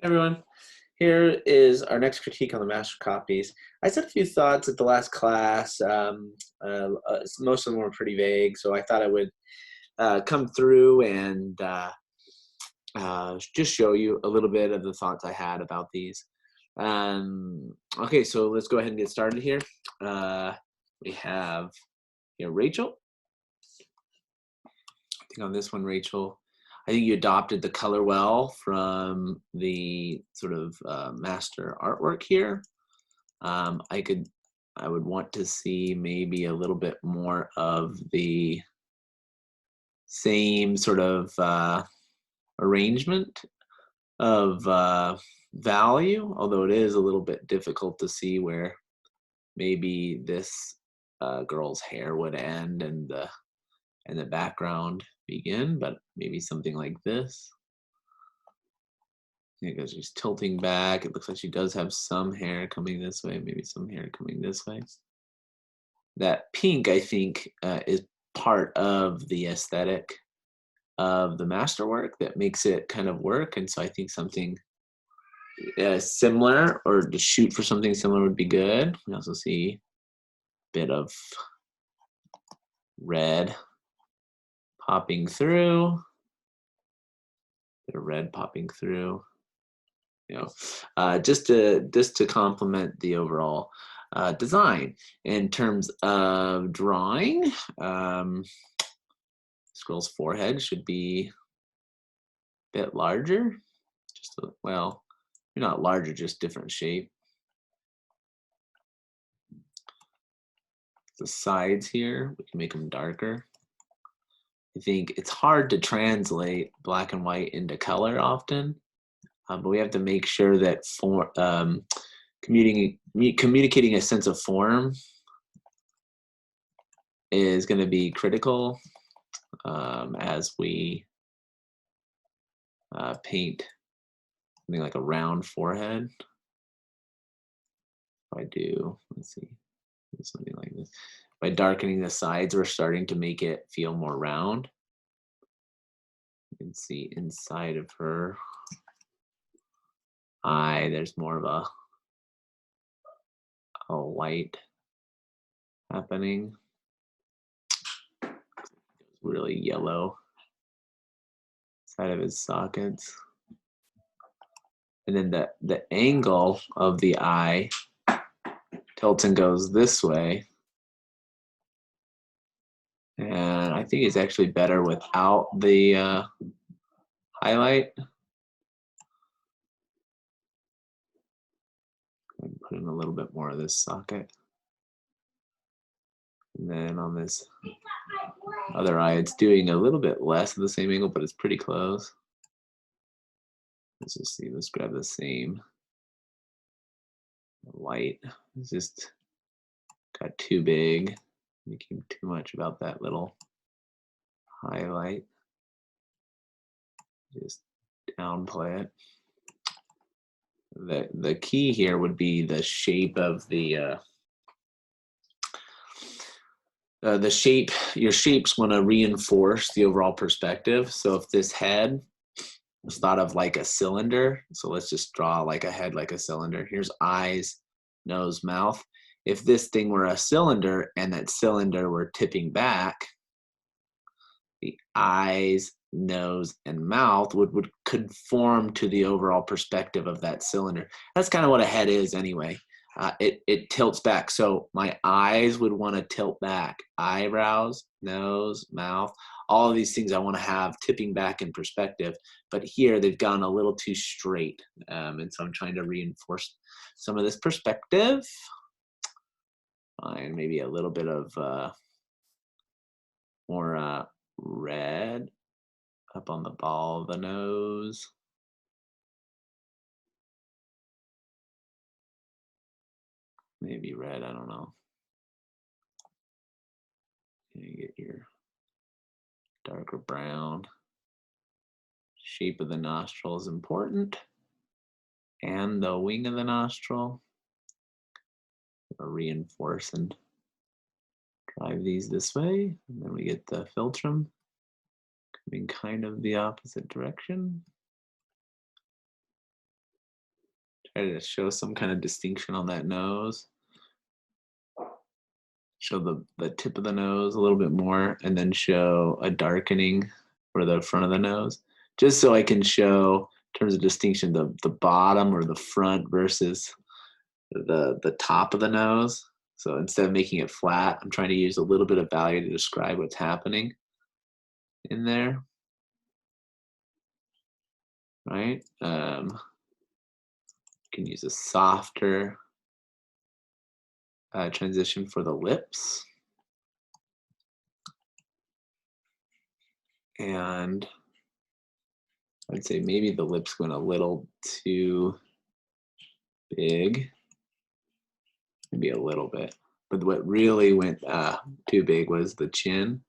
Everyone, here is our next critique on the master copies. I said a few thoughts at the last class. Most of them were pretty vague, so I thought I would come through and just show you a little bit of the thoughts I had about these. Okay, so let's go ahead and get started here. We have here Rachel. I think on this one, Rachel, I think you adopted the color well from the sort of master artwork here. I would want to see maybe a little bit more of the same sort of arrangement of value, although it is a little bit difficult to see where maybe this girl's hair would end and the background begin, but maybe something like this. Because she's tilting back. It looks like she does have some hair coming this way, maybe some hair coming this way. That pink, I think, is part of the aesthetic of the masterwork that makes it kind of work. And so I think something similar, or to shoot for something similar, would be good. We also see a bit of red popping through, bit of red popping through. Just to complement the overall design. In terms of drawing, this girl's forehead should be a bit larger. Well, not larger, just different shape. The sides here, we can make them darker. I think it's hard to translate black and white into color often. But we have to make sure that communicating a sense of form is going to be critical as we paint something like a round forehead. If I do, let's see, something like this. By darkening the sides, we're starting to make it feel more round. You can see inside of her eye, there's more of a light happening. Really yellow side of his sockets. And then the angle of the eye tilts and goes this way. And I think it's actually better without the highlight. Put in a little bit more of this socket. And then on this other eye, it's doing a little bit less of the same angle, but it's pretty close. Let's just see, let's grab the same light. It's just got too big, making too much about that little highlight. Just downplay it. The key here would be the shape of the shape. Your shapes want to reinforce the overall perspective. So if this head was thought of like a cylinder, so let's just draw like a head like a cylinder. Here's eyes, nose, mouth. If this thing were a cylinder and that cylinder were tipping back, the eyes, nose, and mouth would conform to the overall perspective of that cylinder. That's kind of what a head is anyway. It tilts back. So my eyes would want to tilt back. Eyebrows, nose, mouth, all of these things I want to have tipping back in perspective. But here they've gone a little too straight. And so I'm trying to reinforce some of this perspective. And maybe a little bit of more red up on the ball of the nose. Maybe red, I don't know. You get your darker brown. Shape of the nostril is important. And the wing of the nostril. Reinforce and drive these this way. And then we get the philtrum coming kind of the opposite direction. Try to show some kind of distinction on that nose. Show the tip of the nose a little bit more, and then show a darkening for the front of the nose, just so I can show in terms of distinction the bottom or the front versus the top of the nose. So instead of making it flat, I'm trying to use a little bit of value to describe what's happening in there, right? Can use a softer transition for the lips. And I'd say maybe the lips went a little too big, maybe a little bit. But what really went too big was the chin.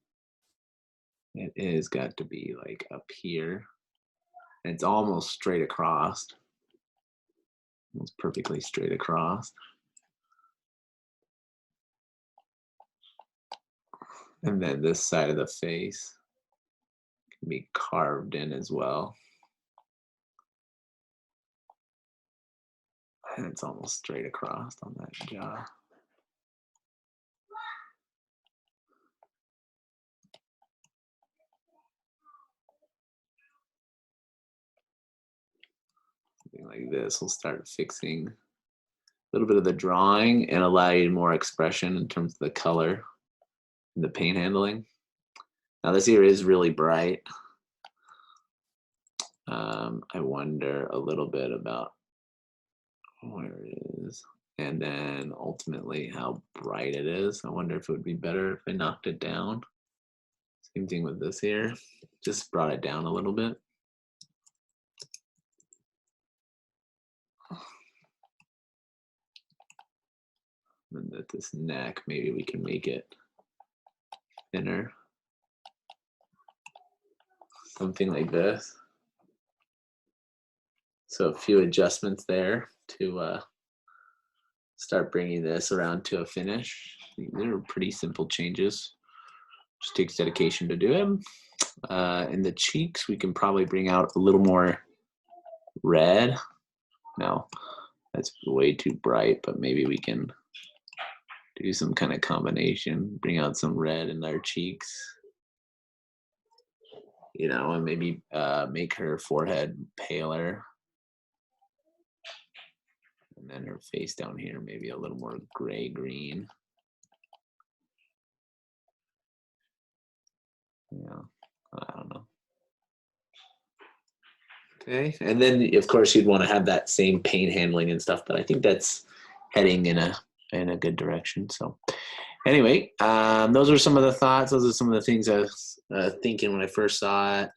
It is got to be like up here. And it's almost straight across. Almost perfectly straight across. And then this side of the face can be carved in as well. And it's almost straight across on that jaw. Something like this will start fixing a little bit of the drawing and allow you more expression in terms of the color and the paint handling. Now this ear is really bright. I wonder a little bit about where it is, and then ultimately how bright it is. I wonder if it would be better if I knocked it down. Same thing with this ear, just brought it down a little bit. And at this neck, maybe we can make it thinner. Something like this. So a few adjustments there to start bringing this around to a finish. They're pretty simple changes. Just takes dedication to do them. In the cheeks, we can probably bring out a little more red. No, that's way too bright, but maybe we can do some kind of combination, bring out some red in our cheeks, you know, and maybe make her forehead paler. And then her face down here, maybe a little more gray-green. Yeah, I don't know. Okay, and then of course you'd want to have that same paint handling and stuff, but I think that's heading in a good direction. So anyway, those are some of the thoughts. Those are some of the things I was thinking when I first saw it.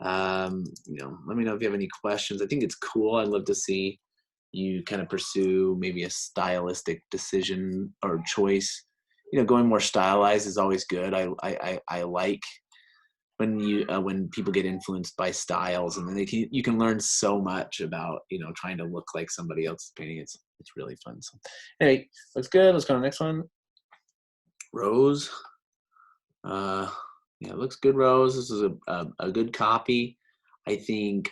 You know, let me know if you have any questions. I think it's cool. I'd love to see you kind of pursue maybe a stylistic decision or choice. You know, going more stylized is always good. I like when people get influenced by styles, and then you can learn so much about, you know, trying to look like somebody else's painting. It's really fun. So anyway, looks good. Let's go to the next one. Rose. Yeah, it looks good, Rose. This is a good copy. I think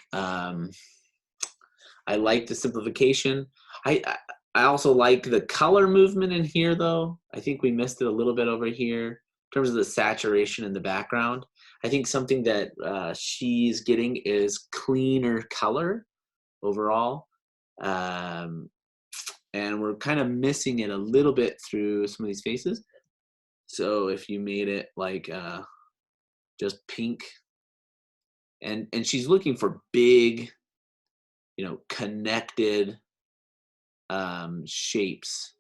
I like the simplification. I also like the color movement in here, though. I think we missed it a little bit over here in terms of the saturation in the background. I think something that she's getting is cleaner color overall. And we're kind of missing it a little bit through some of these faces. So if you made it like just pink, and she's looking for big, you know, connected shapes,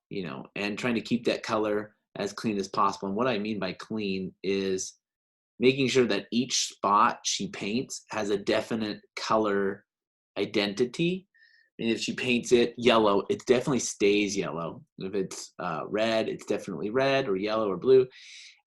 you know, and trying to keep that color as clean as possible. And what I mean by clean is making sure that each spot she paints has a definite color identity. And if she paints it yellow, it definitely stays yellow. If it's red, it's definitely red or yellow or blue.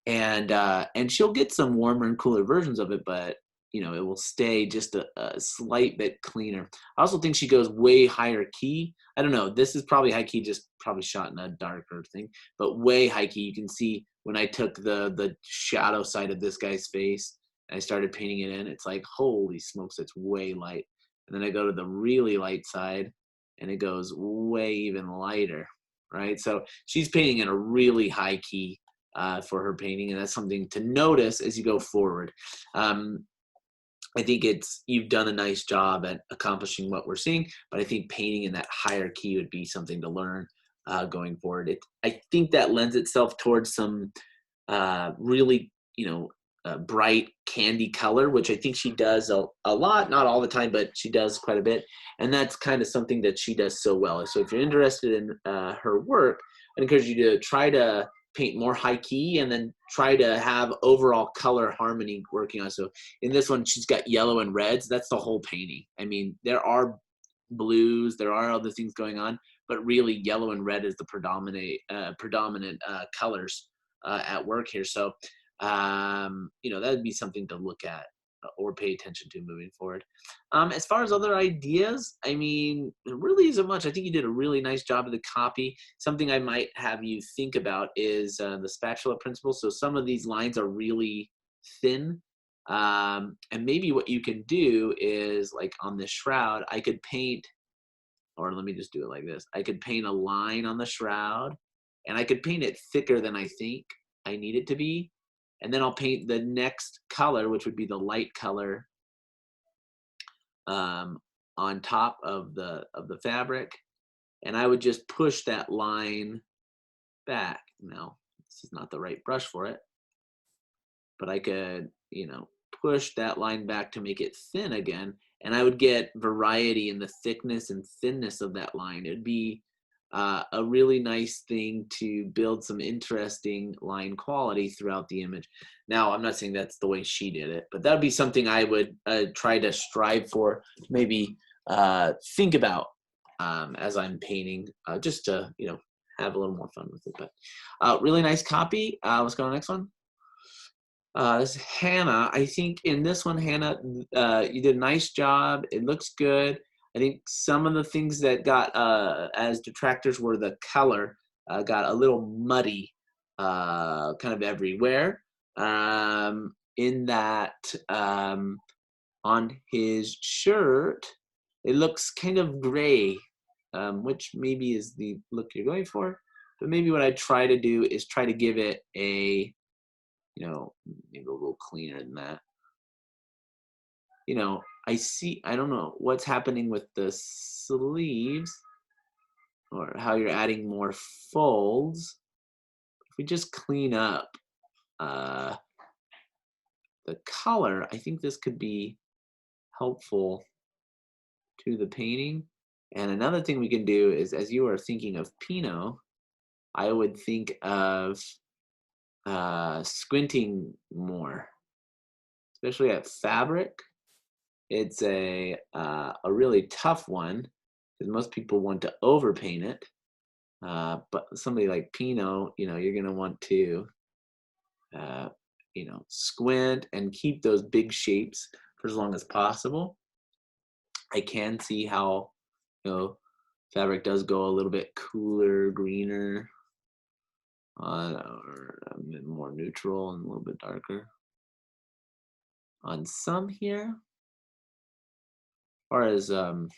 And she'll get some warmer and cooler versions of it, but you know, it will stay just a slight bit cleaner. I also think she goes way higher key. I don't know. This is probably high key, just probably shot in a darker thing, but way high key. You can see when I took the shadow side of this guy's face and I started painting it in, it's like, holy smokes, it's way light. And then I go to the really light side and it goes way even lighter, right? So she's painting in a really high key for her painting, and that's something to notice as you go forward. I think you've done a nice job at accomplishing what we're seeing, but I think painting in that higher key would be something to learn going forward. I think that lends itself towards some really, bright candy color, which I think she does a lot, not all the time, but she does quite a bit. And that's kind of something that she does so well. So if you're interested in her work, I encourage you to try to paint more high key and then try to have overall color harmony working on. So in this one, she's got yellow and reds. That's the whole painting. I mean, there are blues, there are other things going on, but really yellow and red is the predominant colors at work here. So, that would be something to look at or pay attention to moving forward. As far as other ideas, I mean, there really isn't much. I think you did a really nice job of the copy. Something I might have you think about is the spatula principle. So some of these lines are really thin. And maybe what you can do is, like on this shroud, I could paint, or let me just do it like this. I could paint a line on the shroud, and I could paint it thicker than I think I need it to be. And then I'll paint the next color, which would be the light color, on top of the fabric, and I would just push that line back. Now, this is not the right brush for it, but I could, push that line back to make it thin again, and I would get variety in the thickness and thinness of that line. It'd be a really nice thing to build some interesting line quality throughout the image. Now, I'm not saying that's the way she did it, but that'd be something I would try to strive for, maybe think about as I'm painting, just to, have a little more fun with it. But really nice copy. Let's go to the next one. This is Hanna. I think in this one, Hanna, you did a nice job. It looks good. I think some of the things that got as detractors were the color got a little muddy kind of everywhere. In that on his shirt, it looks kind of gray, which maybe is the look you're going for. But maybe what I try to do is try to give it a, maybe a little cleaner than that. I don't know what's happening with the sleeves or how you're adding more folds. If we just clean up the color, I think this could be helpful to the painting. And another thing we can do is, as you are thinking of Pinot, I would think of squinting more, especially at fabric. It's a really tough one because most people want to overpaint it. But somebody like Pinot, you're going to want to, squint and keep those big shapes for as long as possible. I can see how, fabric does go a little bit cooler, greener, or a bit more neutral and a little bit darker on some here. As far as the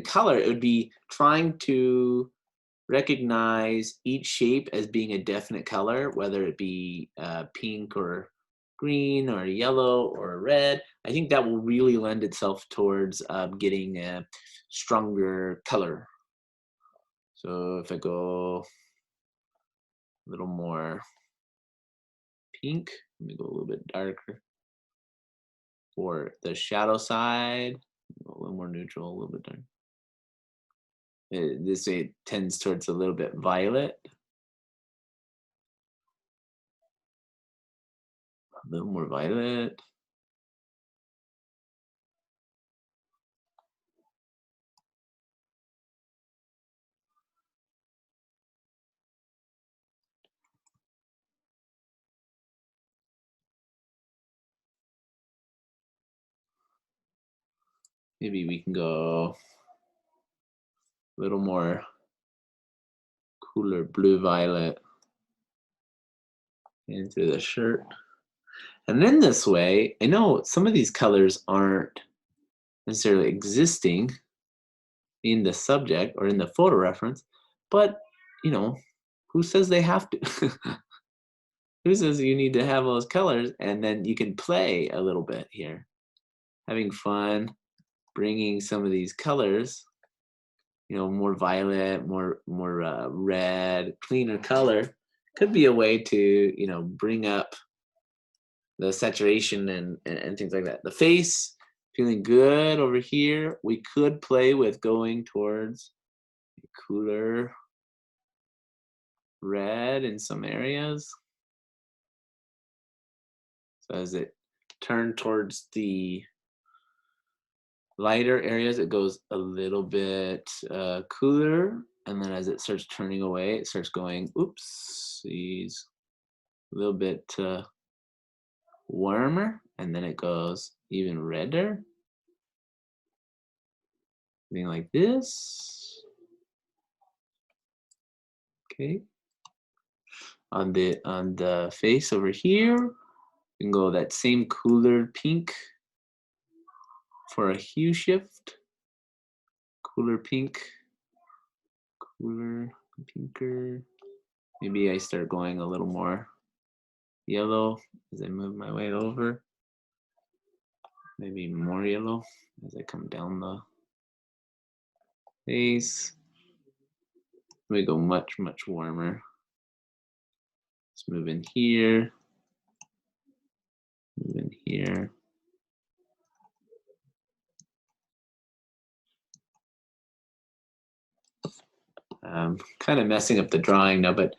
color, it would be trying to recognize each shape as being a definite color, whether it be pink or green or yellow or red. I think that will really lend itself towards getting a stronger color. So if I go a little more pink, let me go a little bit darker. For the shadow side, a little more neutral, a little bit darker. This way it tends towards a little bit violet. A little more violet. Maybe we can go a little more cooler blue violet into the shirt. And then this way, I know some of these colors aren't necessarily existing in the subject or in the photo reference, but you know, who says they have to? Who says you need to have those colors? And then you can play a little bit here, having fun, bringing some of these colors, you know, more violet, more red, cleaner color could be a way to, you know, bring up the saturation and things like that. The face, feeling good over here. We could play with going towards a cooler red in some areas. So as it turned towards the lighter areas, it goes a little bit cooler. And then as it starts turning away, it starts going, oopsies, a little bit warmer. And then it goes even redder. Something like this. Okay. On the face over here, you can go that same cooler pink for a hue shift. Cooler pink, cooler, pinker. Maybe I start going a little more yellow as I move my way over. Maybe more yellow as I come down the face. We go much, much warmer. Let's move in here. Move in here. Kind of messing up the drawing now, but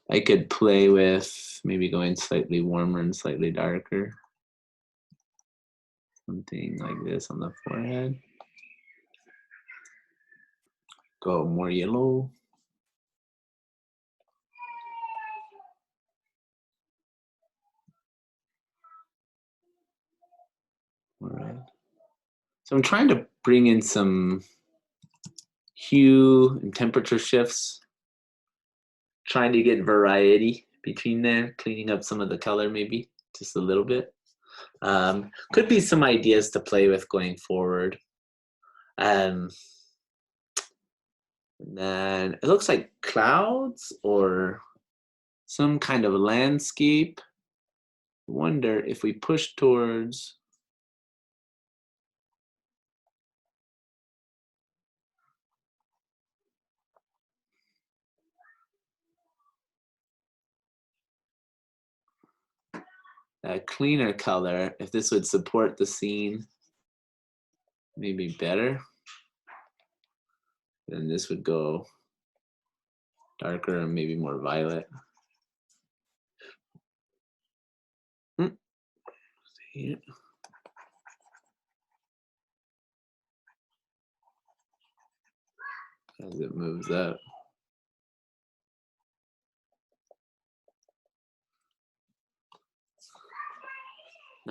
I could play with maybe going slightly warmer and slightly darker. Something like this on the forehead. Go more yellow. All right. So I'm trying to bring in some hue and temperature shifts, trying to get variety between there, cleaning up some of the color maybe just a little bit. Could be some ideas to play with going forward. And then it looks like clouds or some kind of landscape. I wonder if we push towards a cleaner color, if this would support the scene maybe better, then this would go darker and maybe more violet. See it? As it moves up.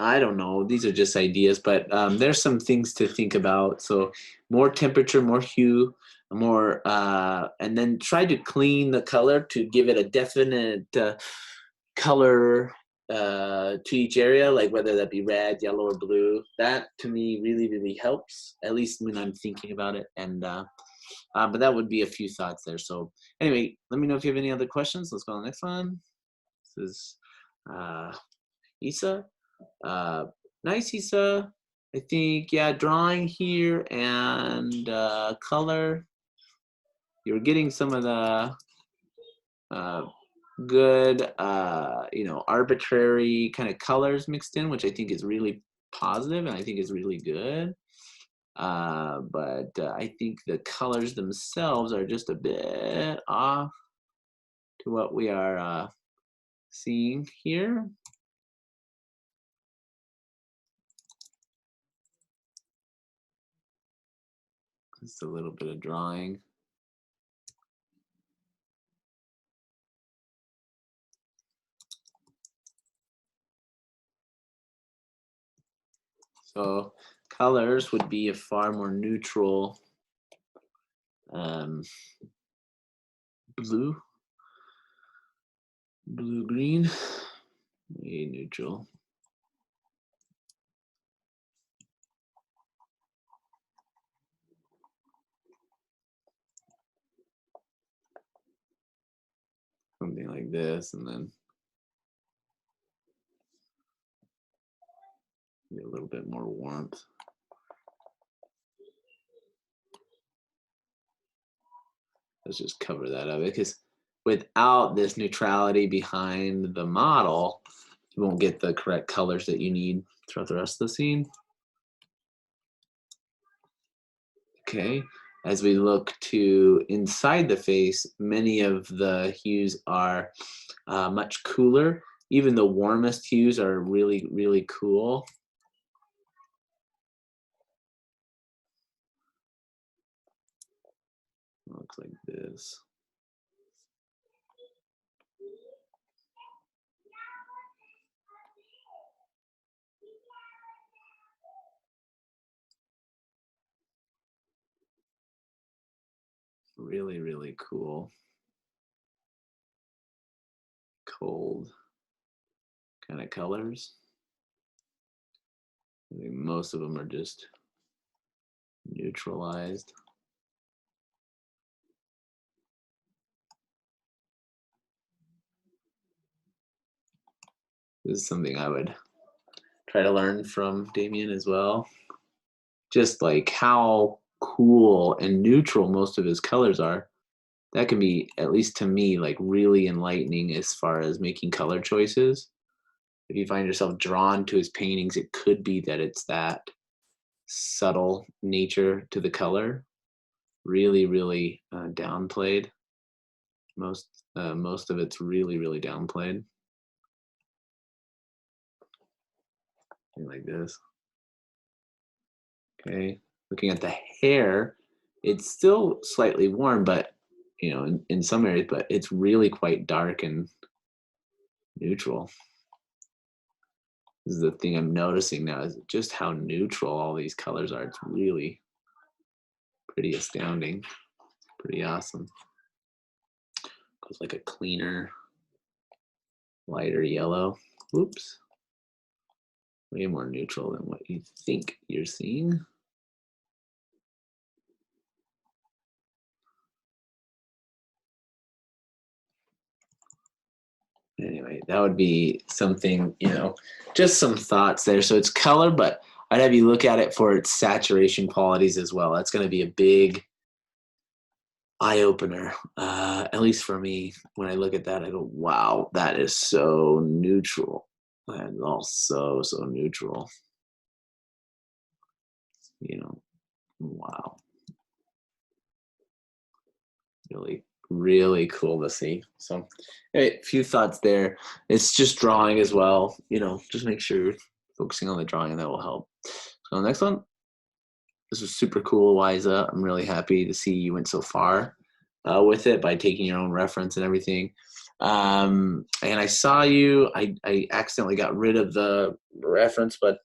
I don't know. These are just ideas, but there's some things to think about. So more temperature, more hue, more, and then try to clean the color to give it a definite color to each area, like whether that be red, yellow, or blue. That to me really, really helps, at least when I'm thinking about it. And but that would be a few thoughts there. So anyway, let me know if you have any other questions. Let's go on the next one. This is Isa. Nice, Isa. I think, yeah, drawing here and color. You're getting some of the good, you know, arbitrary kind of colors mixed in, which I think is really positive and I think is really good. But I think the colors themselves are just a bit off to what we are seeing here. Just a little bit of drawing. So colors would be a far more neutral blue, blue-green, neutral. like this, and then get a little bit more warmth. Let's just cover that up, because without this neutrality behind the model, you won't get the correct colors that you need throughout the rest of the scene. Okay, as we look to inside the face, many of the hues are much cooler. Even the warmest hues are really, really cool. Looks like this. Really, really cool. Cold kind of colors. I think most of them are just neutralized. This is something I would try to learn from Damien as well. Just like how cool and neutral most of his colors are. That can be, at least to me, like really enlightening as far as making color choices. If you find yourself drawn to his paintings, it could be that it's that subtle nature to the color, really, really downplayed. Most of it's really, really downplayed. Something like this. Okay, looking at the hair, it's still slightly warm, but you know, in some areas, but it's really quite dark and neutral. This is the thing I'm noticing now, is just how neutral all these colors are. It's really pretty astounding, pretty awesome. Goes like a cleaner, lighter yellow. Oops. Way more neutral than what you think you're seeing. Anyway, that would be something, you know, just some thoughts there. So it's color, but I'd have you look at it for its saturation qualities as well. That's going to be a big eye opener, at least for me. When I look at that, I go, wow, that is so neutral. And all so neutral. You know, wow. Really, really cool to see. So a few thoughts there. It's just drawing as well, you know, just make sure you're focusing on the drawing, and that will help. So next one. This was super cool, Liza. I'm really happy to see you went so far with it by taking your own reference and everything. And I saw you. I accidentally got rid of the reference, but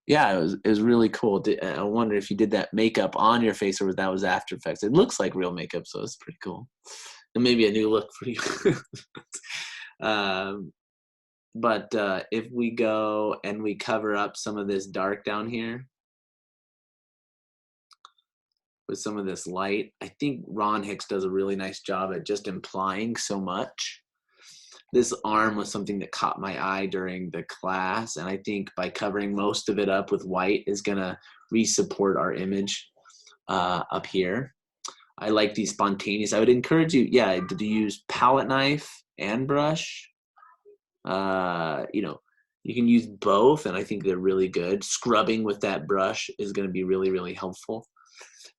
yeah, it was really cool. I wonder if you did that makeup on your face or if that was After Effects. It looks like real makeup, so it's pretty cool. And maybe a new look for you. But if we go and we cover up some of this dark down here with some of this light, I think Ron Hicks does a really nice job at just implying so much. This arm was something that caught my eye during the class, and I think by covering most of it up with white is going to re-support our image up here. I like these spontaneous. I would encourage you, yeah, to use palette knife and brush. You know, you can use both, and I think they're really good. Scrubbing with that brush is going to be really, really helpful.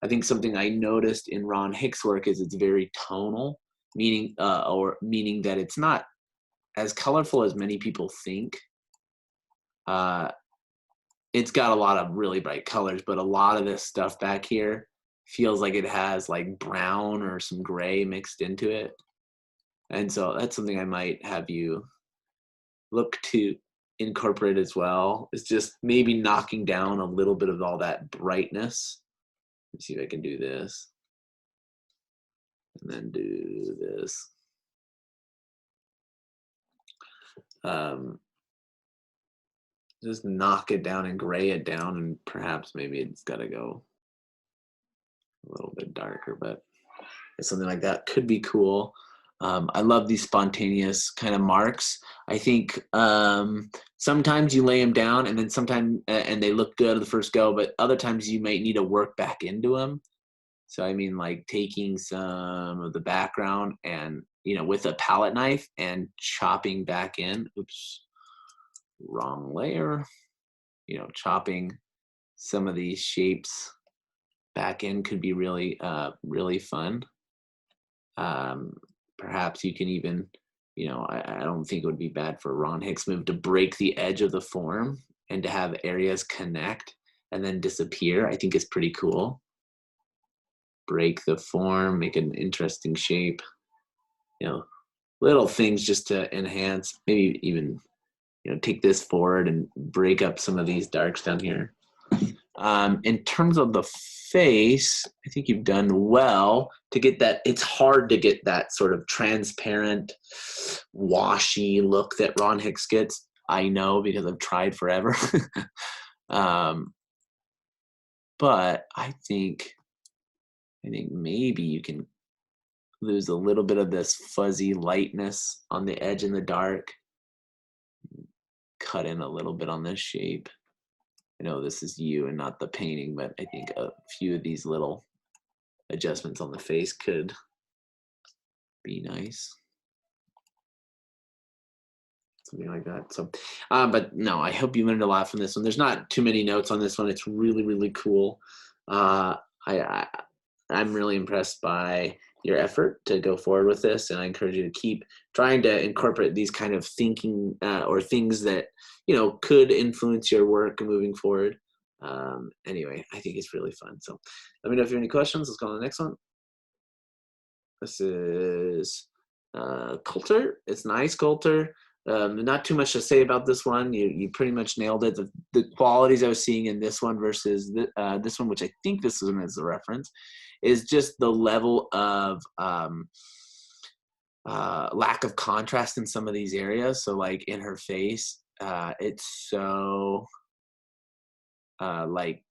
I think something I noticed in Ron Hicks' work is it's very tonal, meaning that it's not as colorful as many people think. It's got a lot of really bright colors, but a lot of this stuff back here feels like it has like brown or some gray mixed into it. And so that's something I might have you look to incorporate as well. It's just maybe knocking down a little bit of all that brightness. Let's see if I can do this. And then do this. Just knock it down and gray it down, and perhaps maybe it's got to go a little bit darker, but something like that could be cool. I love these spontaneous kind of marks. I think sometimes you lay them down and then sometimes and they look good the first go, but other times you might need to work back into them. So I mean, like taking some of the background and with a palette knife and chopping back in. Oops, wrong layer. Chopping some of these shapes back in could be really really fun. Perhaps you can even, I don't think it would be bad for a Ron Hicks move to break the edge of the form and to have areas connect and then disappear. I think it's pretty cool. Break the form, make an interesting shape, little things just to enhance, maybe even, take this forward and break up some of these darks down here. In terms of the face, I think you've done well to get that. It's hard to get that sort of transparent, washy look that Ron Hicks gets. I know because I've tried forever. But I think maybe you can lose a little bit of this fuzzy lightness on the edge in the dark. Cut in a little bit on this shape. I know this is you and not the painting, but I think a few of these little adjustments on the face could be nice. Something like that. So, but no, I hope you learned a lot from this one. There's not too many notes on this one. It's really, really cool. I'm really impressed by your effort to go forward with this, and I encourage you to keep trying to incorporate these kind of thinking or things that could influence your work moving forward. Anyway, I think it's really fun. So let me know if you have any questions. Let's go on to the next one. This is Colter. It's nice, Colter. Not too much to say about this one. You pretty much nailed it. The qualities I was seeing in this one versus this one, which I think this one is the reference, is just the level of lack of contrast in some of these areas. So like in her face, it's so like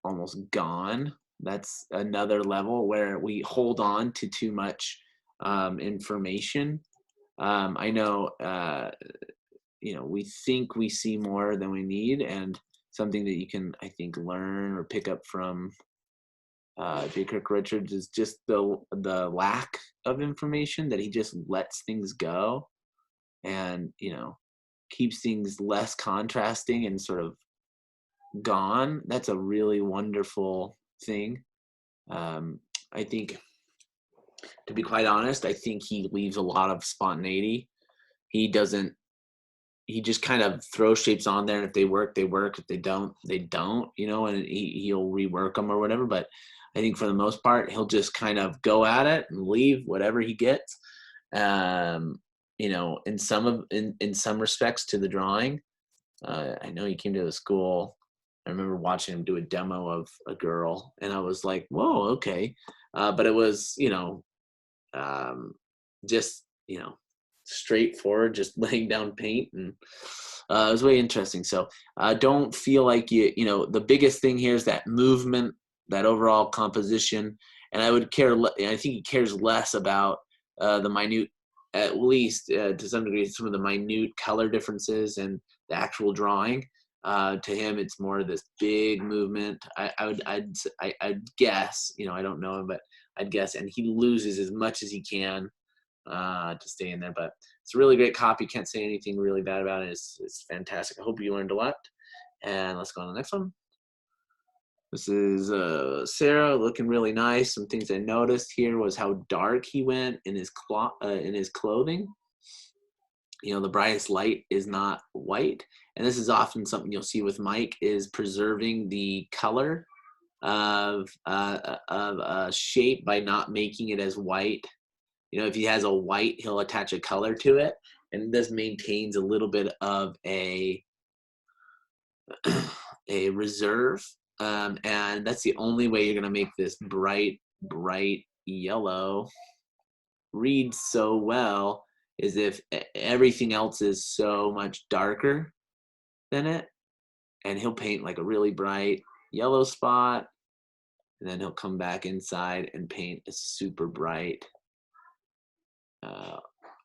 almost gone. That's another level where we hold on to too much information. I know, we think we see more than we need, and something that you can, I think, learn or pick up from J. Kirk Richards is just the lack of information, that he just lets things go and, keeps things less contrasting and sort of gone. That's a really wonderful thing. I think, to be quite honest, I think he leaves a lot of spontaneity. He just kind of throws shapes on there. If they work, they work. If they don't, they don't, and he'll rework them or whatever. But I think for the most part, he'll just kind of go at it and leave whatever he gets. In some respects to the drawing. I know he came to the school. I remember watching him do a demo of a girl, and I was like, whoa, okay. But it was, just, straightforward, just laying down paint, and it was very interesting. So don't feel like the biggest thing here is that movement, that overall composition. And I think he cares less about the minute, at least to some degree, some of the minute color differences and the actual drawing. To him, it's more this big movement. I'd guess, I don't know him, but I'd guess, and he loses as much as he can to stay in there. But it's a really great copy. Can't say anything really bad about it. It's fantastic. I hope you learned a lot. And let's go on to the next one. This is Sarah, looking really nice. Some things I noticed here was how dark he went in his clothing. The brightest light is not white. And this is often something you'll see with Mike, is preserving the color of a shape by not making it as white. If he has a white, he'll attach a color to it, and this maintains a little bit of a reserve. And that's the only way you're going to make this bright yellow read so well, is if everything else is so much darker than it. And he'll paint like a really bright yellow spot, And then he'll come back inside and paint a super bright,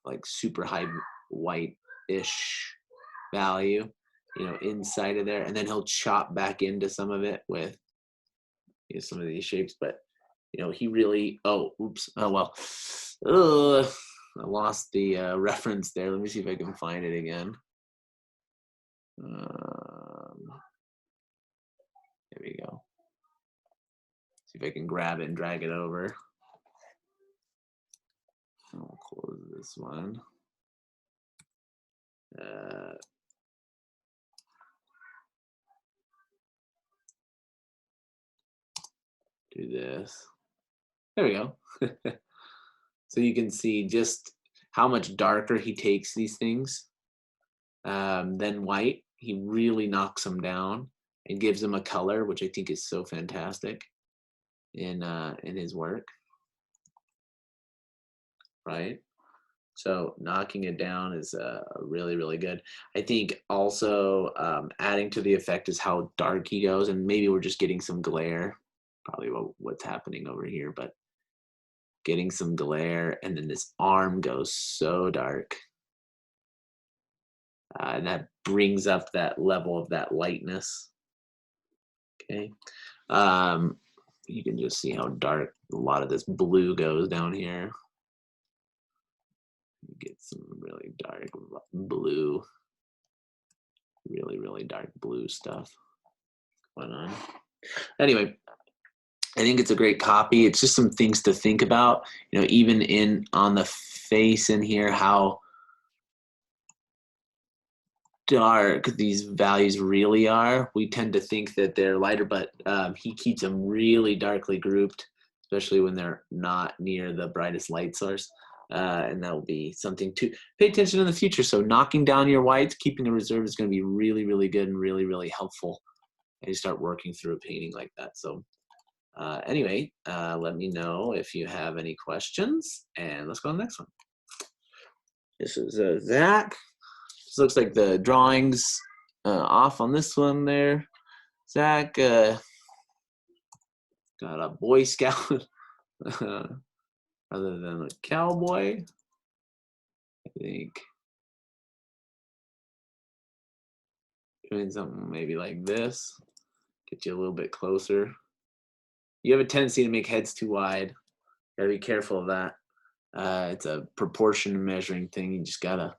like super high white-ish value, you know, inside of there. And then he'll chop back into some of it with, you know, some of these shapes. But, you know, he really, oh, oops, oh, well. Ugh, I lost the reference there. Let me see if I can find it again. There we go. See if I can grab it and drag it over. I'll close this one. Do this. There we go. So you can see just how much darker he takes these things than white. He really knocks them down and gives them a color, which I think is so fantastic in his work, right? So knocking it down is really, really good. I think also adding to the effect is how dark he goes, and maybe we're just getting some glare, probably what's happening over here, but getting some glare, and then this arm goes so dark. And that brings up that level of that lightness. Okay. You can just see how dark a lot of this blue goes down here. Get some really dark blue, really, really dark blue stuff going on. Anyway, I think it's a great copy. It's just some things to think about, you know, even on the face in here, how dark these values really are. We tend to think that they're lighter, but he keeps them really darkly grouped, especially when they're not near the brightest light source. And that will be something to pay attention in the future. So knocking down your whites, keeping a reserve is going to be really, really good and really, really helpful as you start working through a painting like that. So anyway, let me know if you have any questions, and let's go on the next one. This is Zach. This looks like the drawings off on this one there. Zach got a Boy Scout rather than a cowboy, I think. Doing something maybe like this, get you a little bit closer. You have a tendency to make heads too wide. Gotta be careful of that. It's a proportion measuring thing. You just gotta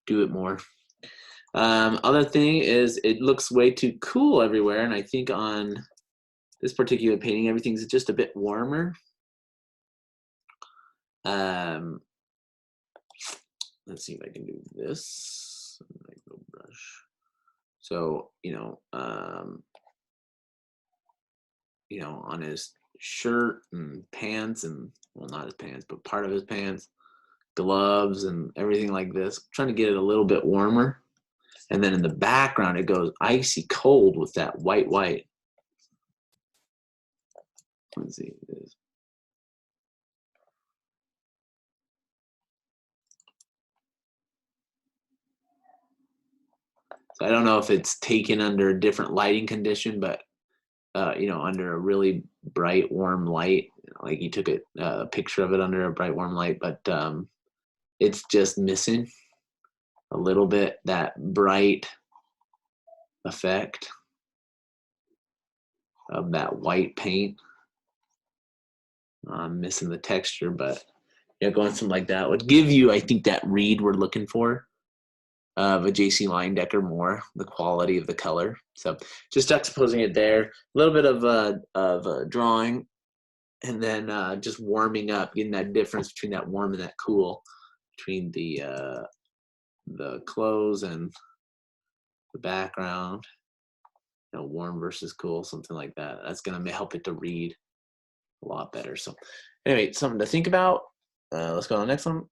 do it more. Other thing is it looks way too cool everywhere, and I think on this particular painting, everything's just a bit warmer. Let's see if I can do this. Brush. So, you know, on his shirt and pants, and well, not his pants, but part of his pants, gloves and everything like this. I'm trying to get it a little bit warmer. And then in the background, it goes icy cold with that white. Let's see. So I don't know if it's taken under a different lighting condition, but under a really bright, warm light, like you took a picture of it under a bright, warm light, but it's just missing a little bit that bright effect of that white paint. I'm missing the texture, but going something like that would give you, I think, that read we're looking for of a JC Leyendecker more, the quality of the color. So just juxtaposing it there, a little bit of drawing, and then just warming up, getting that difference between that warm and that cool, between the clothes and the background, warm versus cool, something like that. That's going to help it to read a lot better. So anyway, something to think about. Let's go on the next one.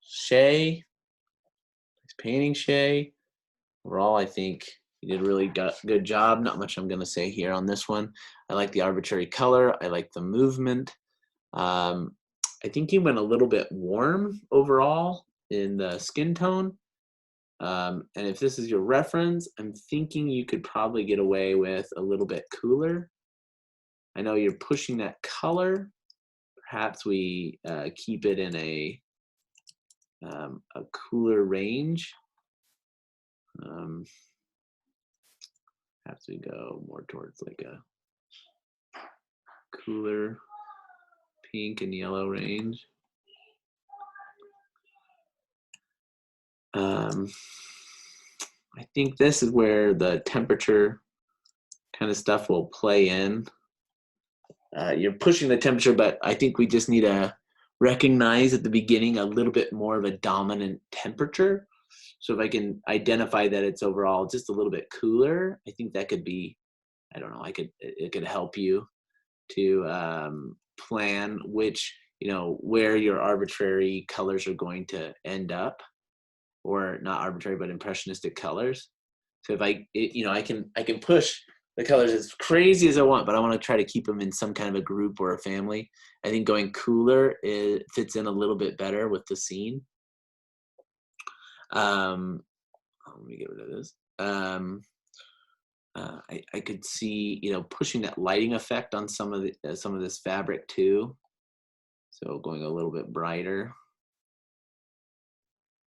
Shay. He's painting Shay. Overall, I think he did a really good job. Not much I'm going to say here on this one. I like the arbitrary color. I like the movement. I think he went a little bit warm overall in the skin tone. And if this is your reference, I'm thinking you could probably get away with a little bit cooler. I know you're pushing that color. Perhaps we keep it in a cooler range. Perhaps we go more towards like a cooler pink and yellow range. I think this is where the temperature kind of stuff will play in. You're pushing the temperature, but I think we just need to recognize at the beginning a little bit more of a dominant temperature. So if I can identify that it's overall just a little bit cooler, I think that could be, I don't know, it could help you to plan which, where your arbitrary colors are going to end up, or not arbitrary, but impressionistic colors. So if I can push the colors as crazy as I want, but I want to try to keep them in some kind of a group or a family. I think going cooler, it fits in a little bit better with the scene. Let me get rid of this. I could see, pushing that lighting effect on some of this fabric too. So going a little bit brighter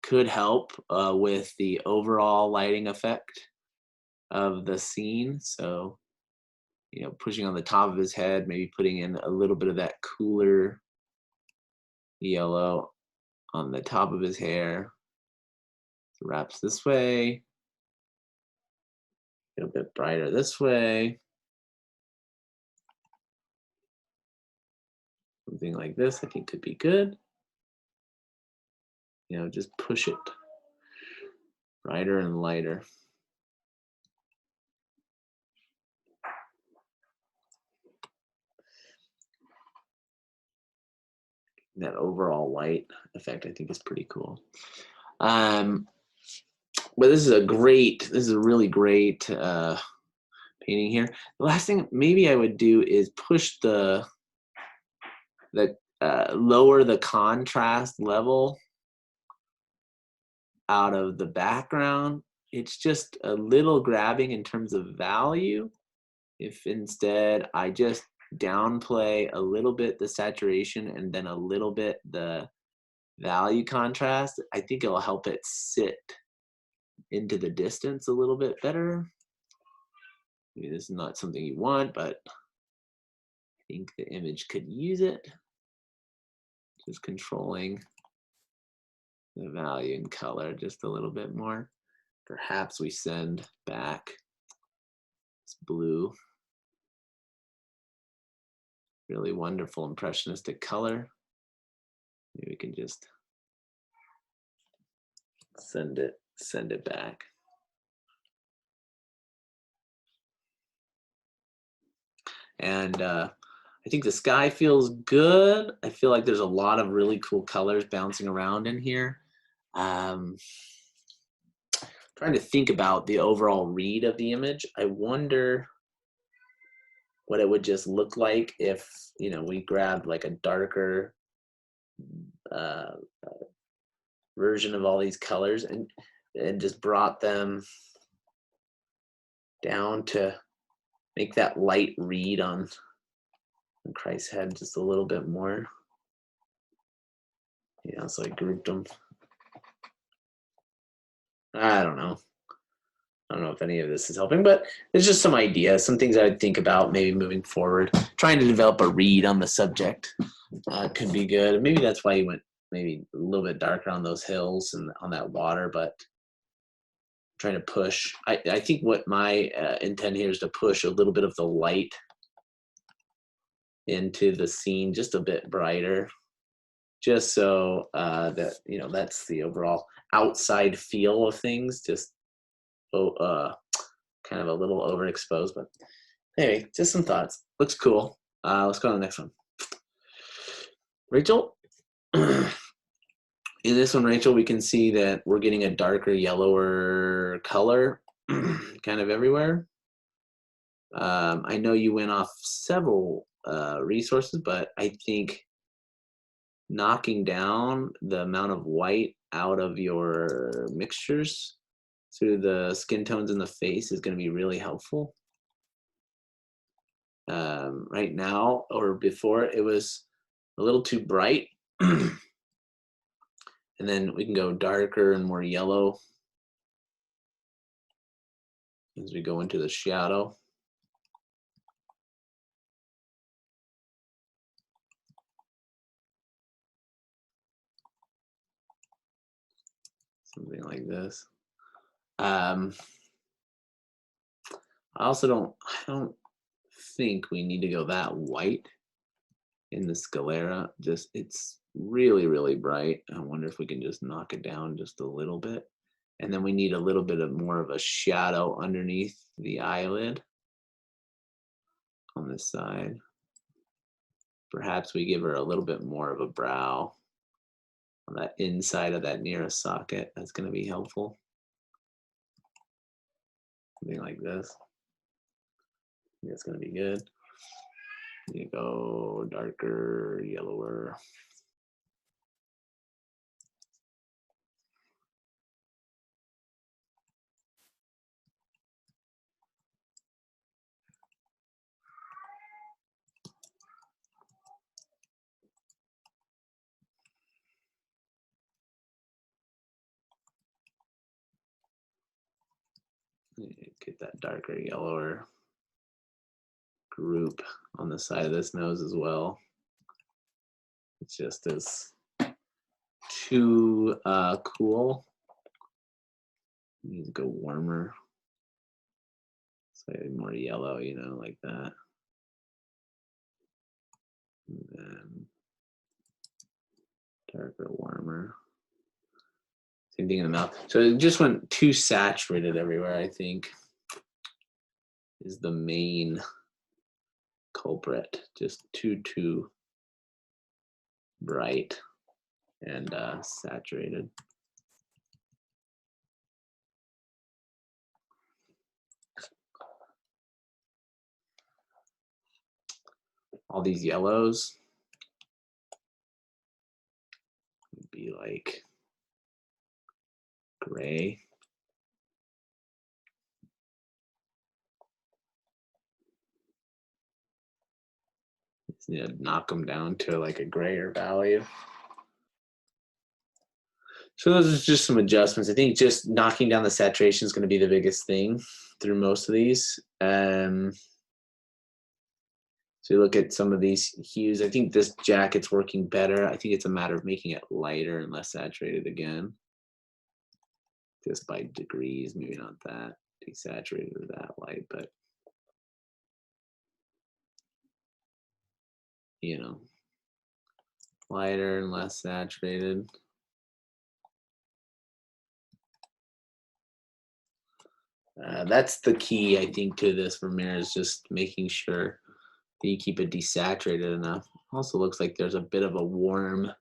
could help with the overall lighting effect of the scene. So, pushing on the top of his head, maybe putting in a little bit of that cooler yellow on the top of his hair. So wraps this way, a little bit brighter this way. Something like this, I think, could be good. Just push it brighter and lighter. That overall light effect, I think, is pretty cool. But this is a really great painting here. The last thing maybe I would do is push the lower the contrast level out of the background. It's just a little grabbing in terms of value. If instead I just downplay a little bit the saturation and then a little bit the value contrast, I think it'll help it sit into the distance a little bit better. Maybe this is not something you want, but I think the image could use it. Just controlling the value and color just a little bit more. Perhaps we send back this blue. Really wonderful impressionistic color. Maybe we can just send it back. And I think the sky feels good. I feel like there's a lot of really cool colors bouncing around in here. Trying to think about the overall read of the image. I wonder what it would just look like if, we grabbed like a darker version of all these colors and just brought them down to make that light read on Christ's head just a little bit more. So I grouped them. I don't know if any of this is helping, but it's just some ideas, some things I would think about maybe moving forward. Trying to develop a read on the subject could be good. Maybe that's why you went maybe a little bit darker on those hills and on that water, but trying to push. I think what my intent here is to push a little bit of the light into the scene just a bit brighter, just so that, that's the overall outside feel of things, just kind of a little overexposed. But anyway, just some thoughts. Looks cool. Let's go to the next one. Rachel. In this one, Rachel, we can see that we're getting a darker, yellower color kind of everywhere. I know you went off several resources, but I think knocking down the amount of white out of your mixtures through the skin tones in the face is going to be really helpful. right now or before it was a little too bright. And then we can go darker and more yellow as we go into the shadow. Something like this. I don't think we need to go that white in the sclera. Just it's really, really bright. I wonder if we can just knock it down just a little bit. And then we need a little bit of more of a shadow underneath the eyelid on this side. Perhaps we give her a little bit more of a brow on that inside of that nearest socket. That's going to be helpful. Something like this. I think that's going to be good. You go darker, yellower. Get that darker, yellower group on the side of this nose as well. It's just as too cool. Need to go warmer. Slightly more yellow, you know, like that. And then darker, warmer. Same thing in the mouth. So it just went too saturated everywhere, I think, is the main culprit. Just too bright and saturated. All these yellows would be like gray. Just need to knock them down to like a grayer value. So those are just some adjustments. I think just knocking down the saturation is going to be the biggest thing through most of these. So you look at some of these hues. I think this jacket's working better. I think it's a matter of making it lighter and less saturated again. Just by degrees, maybe not that desaturated or that light, but you know, lighter and less saturated. That's the key, I think, to this Vermeer is just making sure that you keep it desaturated enough. Also looks like there's a bit of a warm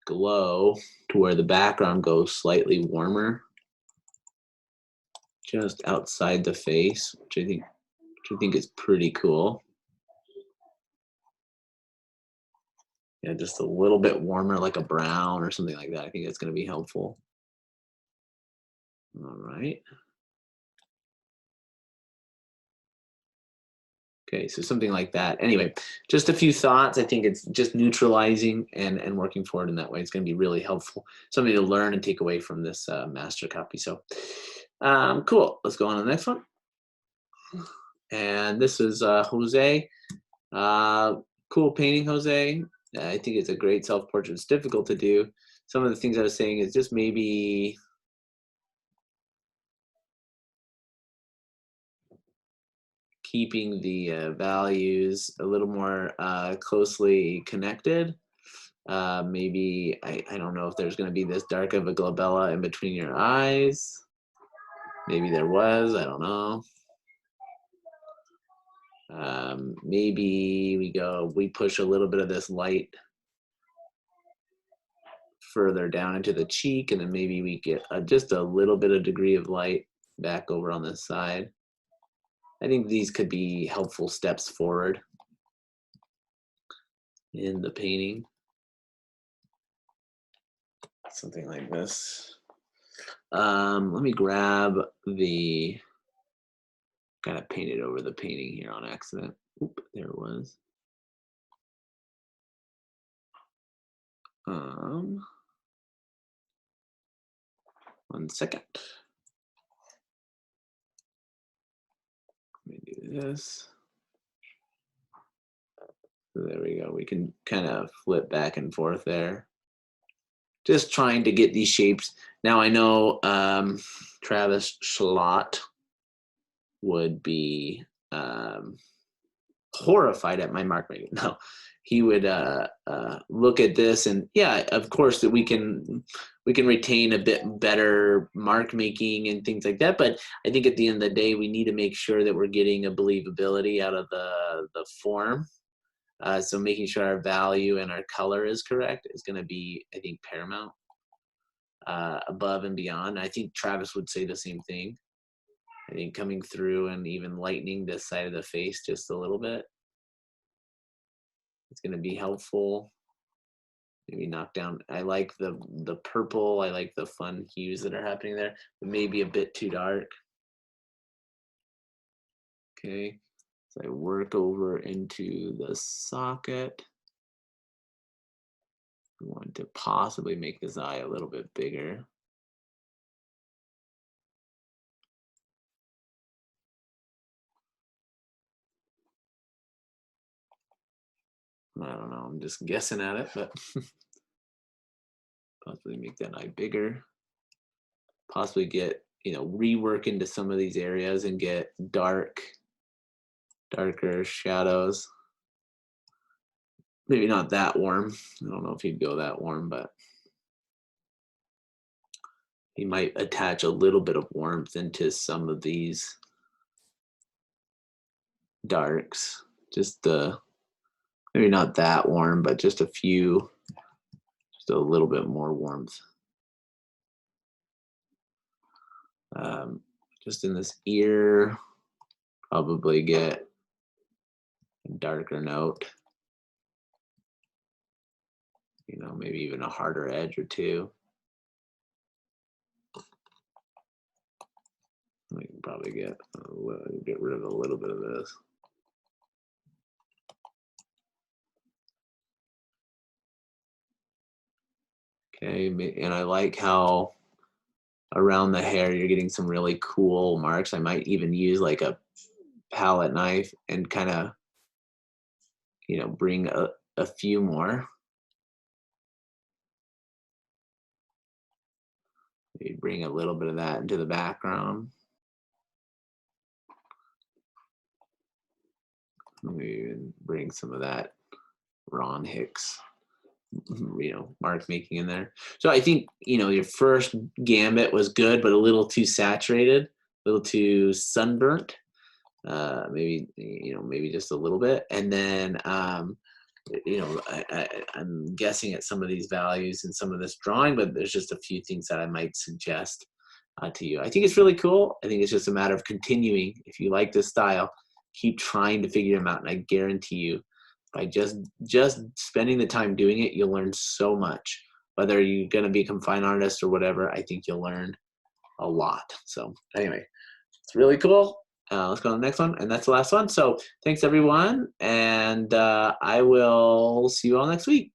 glow to where the background goes slightly warmer just outside the face, which I think is pretty cool. Yeah, just a little bit warmer, like a brown or something like that. I think that's going to be helpful. All right. Okay, so something like that. Anyway, just a few thoughts. I think it's just neutralizing and working forward in that way. It's going to be really helpful. Something to learn and take away from this master copy. So cool. Let's go on to the next one. And this is Jose. Cool painting, Jose. I think it's a great self-portrait. It's difficult to do. Some of the things I was saying is just maybe keeping the values a little more closely connected. Maybe, I don't know if there's going to be this dark of a glabella in between your eyes. Maybe there was, I don't know. Maybe we push a little bit of this light further down into the cheek, and then maybe we get just a little bit of degree of light back over on this side. I think these could be helpful steps forward in the painting. Something like this. Let me grab the, kind of painted over the painting here on accident. Oop. There it was. One second. Let me do this. So there we go. We can kind of flip back and forth there. Just trying to get these shapes. Now I know Travis Schlott would be horrified at my mark rating. No, he would look at this and yeah, of course that we can retain a bit better mark making and things like that. But I think at the end of the day, we need to make sure that we're getting a believability out of the form. So making sure our value and our color is correct is going to be, I think, paramount above and beyond. I think Travis would say the same thing. I think coming through and even lightening this side of the face just a little bit, it's going to be helpful. Maybe knock down. I like the purple. I like the fun hues that are happening there, but maybe a bit too dark. Okay, so I work over into the socket. I want to possibly make this eye a little bit bigger. I don't know, I'm just guessing at it, but possibly make that eye bigger. Possibly get, rework into some of these areas and get darker shadows. Maybe not that warm. I don't know if he'd go that warm, but he might attach a little bit of warmth into some of these darks. Just maybe not that warm, but just a little bit more warmth. Just in this ear, probably get a darker note. Maybe even a harder edge or two. We can probably get rid of a little bit of this. Okay, and I like how around the hair you're getting some really cool marks. I might even use like a palette knife and kind of, bring a few more. Maybe bring a little bit of that into the background. Maybe even bring some of that Ron Hicks, mark making in there. So I think, your first gambit was good, but a little too saturated, a little too sunburnt. Maybe, maybe just a little bit. And then, I'm guessing at some of these values and some of this drawing, but there's just a few things that I might suggest to you. I think it's really cool. I think it's just a matter of continuing. If you like this style, keep trying to figure them out. And I guarantee you, by just spending the time doing it, you'll learn so much. Whether you're going to become a fine artist or whatever, I think you'll learn a lot. So anyway, it's really cool. Let's go to the next one, and that's the last one. So thanks everyone, and I will see you all next week.